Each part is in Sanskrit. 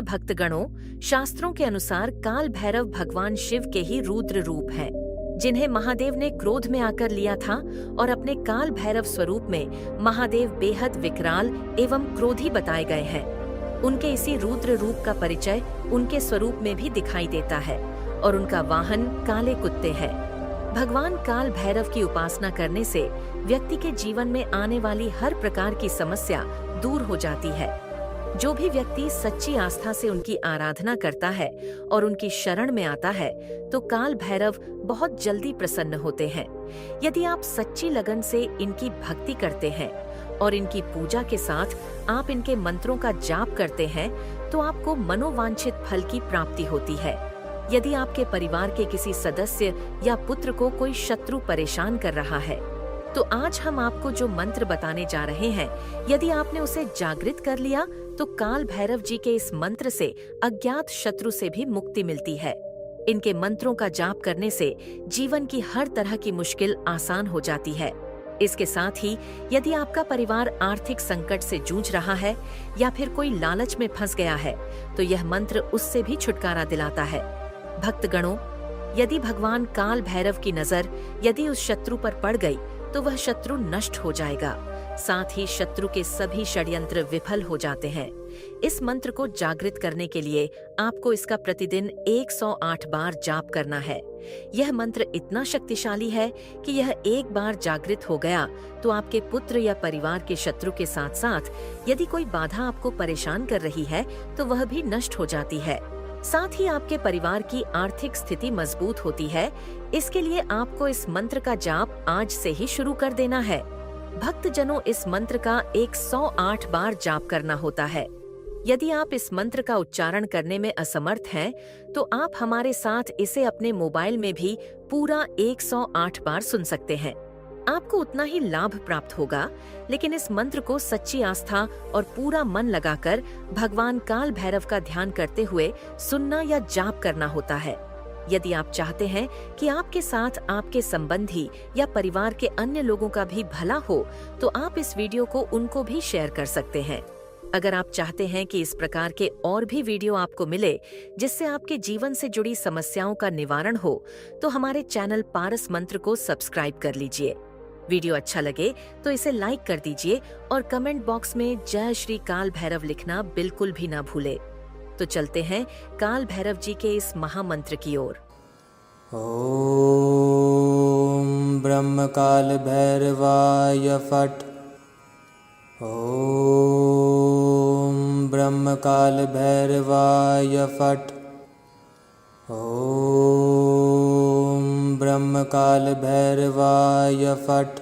प्रिय भक्तगणों, शास्त्रों के अनुसार काल भैरव भगवान शिव के ही रुद्र रूप हैं, जिन्हें महादेव ने क्रोध में आकर लिया था और अपने काल भैरव स्वरूप में महादेव बेहद विकराल एवं क्रोधी बताए गए हैं। उनके इसी रुद्र रूप का परिचय उनके स्वरूप में भी दिखाई देता है और उनका वाहन काले कुत्ते हैं। भगवान काल भैरव की उपासना करने से व्यक्ति के जीवन में आने वाली हर प्रकार की समस्या दूर हो जाती है। जो भी व्यक्ति सच्ची आस्था से उनकी आराधना करता है और उनकी शरण में आता है तो काल भैरव बहुत जल्दी प्रसन्न होते हैं। यदि आप सच्ची लगन से इनकी भक्ति करते हैं और इनकी पूजा के साथ आप इनके मंत्रों का जाप करते हैं तो आपको मनोवांछित फल की प्राप्ति होती है। यदि आपके परिवार के किसी सदस्य या पुत्र को कोई शत्रु परेशान कर रहा है तो आज हम आपको जो मंत्र बताने जा रहे हैं, यदि आपने उसे जागृत कर लिया तो काल भैरव जी के इस मंत्र से अज्ञात शत्रु से भी मुक्ति मिलती है। इनके मंत्रों का जाप करने से जीवन की हर तरह की मुश्किल आसान हो जाती है। इसके साथ ही यदि आपका परिवार आर्थिक संकट से जूझ रहा है या फिर कोई लालच में फंस गया है तो यह मंत्र उससे भी छुटकारा दिलाता है। भक्तगणों, यदि भगवान काल भैरव की नजर यदि उस शत्रु पर पड़ गई तो वह शत्रु नष्ट हो जाएगा, साथ ही शत्रु के सभी षड्यंत्र विफल हो जाते हैं। इस मंत्र को जागृत करने के लिए आपको इसका प्रतिदिन 108 बार जाप करना है। यह मंत्र इतना शक्तिशाली है कि यह एक बार जागृत हो गया तो आपके पुत्र या परिवार के शत्रु के साथ साथ यदि कोई बाधा आपको परेशान कर रही है तो वह भी नष्ट हो जाती है। साथ ही आपके परिवार की आर्थिक स्थिति मजबूत होती है। इसके लिए आपको इस मंत्र का जाप आज से ही शुरू कर देना है। भक्तजनों, इस मंत्र का 108 बार जाप करना होता है। यदि आप इस मंत्र का उच्चारण करने में असमर्थ हैं, तो आप हमारे साथ इसे अपने मोबाइल में भी पूरा 108 बार सुन सकते हैं। आपको उतना ही लाभ प्राप्त होगा, लेकिन इस मंत्र को सच्ची आस्था और पूरा मन लगाकर भगवान काल भैरव का ध्यान करते हुए सुनना या जाप करना होता है। यदि आप चाहते हैं कि आपके साथ आपके संबंधी या परिवार के अन्य लोगों का भी भला हो, तो आप इस वीडियो को उनको भी शेयर कर सकते हैं। अगर आप चाहते हैं कि इस प्रकार के और भी वीडियो आपको मिले जिससे आपके जीवन से जुड़ी समस्याओं का निवारण हो, तो हमारे चैनल पारस मंत्र को सब्सक्राइब कर लीजिए। वीडियो अच्छा लगे तो इसे लाइक कर दीजिए और कमेंट बॉक्स में जय श्री काल भैरव लिखना बिल्कुल भी ना भूले। तो चलते हैं काल भैरव जी के इस महामंत्र की ओर। ओम ब्रह्म काल भैरवाय फट। ओम ब्रह्म काल भैरवाय फट। ओम ब्रह्म काल भैरवाय फट।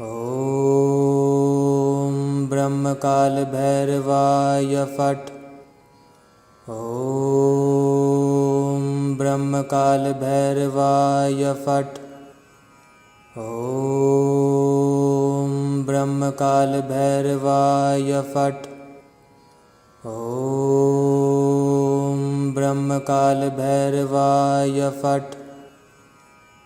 ओम ब्रह्म काल भैरवाय फट। ओम ब्रह्म काल भैरवाय फट। ओम ब्रह्म काल भैरवाय फट। ओम ब्रह्म काल भैरवाय फट।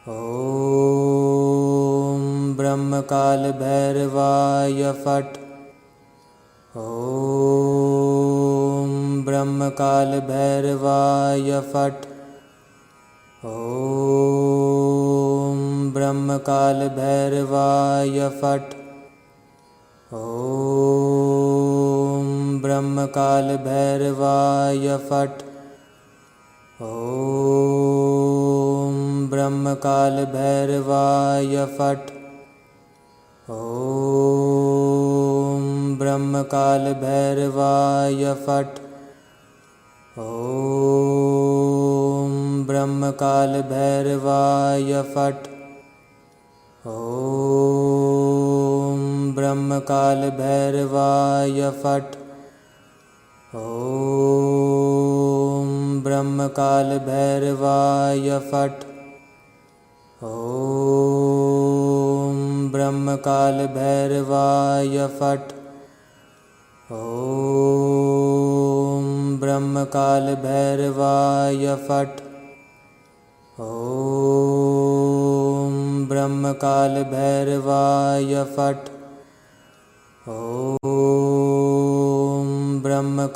ओम ब्रह्म काल भैरवाय फट। ओम ब्रह्म काल भैरवाय फट। ओम ब्रह्म काल भैरवाय फट। ओम ब्रह्म काल भैरवाय फट। ओम ब्रह्म काल भैरवाय फट। ओम ब्रह्म काल भैरवाय फट। ओम ब्रह्म काल भैरवाय फट। ओम ब्रह्म काल भैरवाय फट। ओम ब्रह्म काल भैरवाय फट। ओम ब्रह्म काल भैरवाय फट। ओम ब्रह्म काल भैरवाय फट। ओम ब्रह्म काल भैरवाय फट। ओम ब्रह्म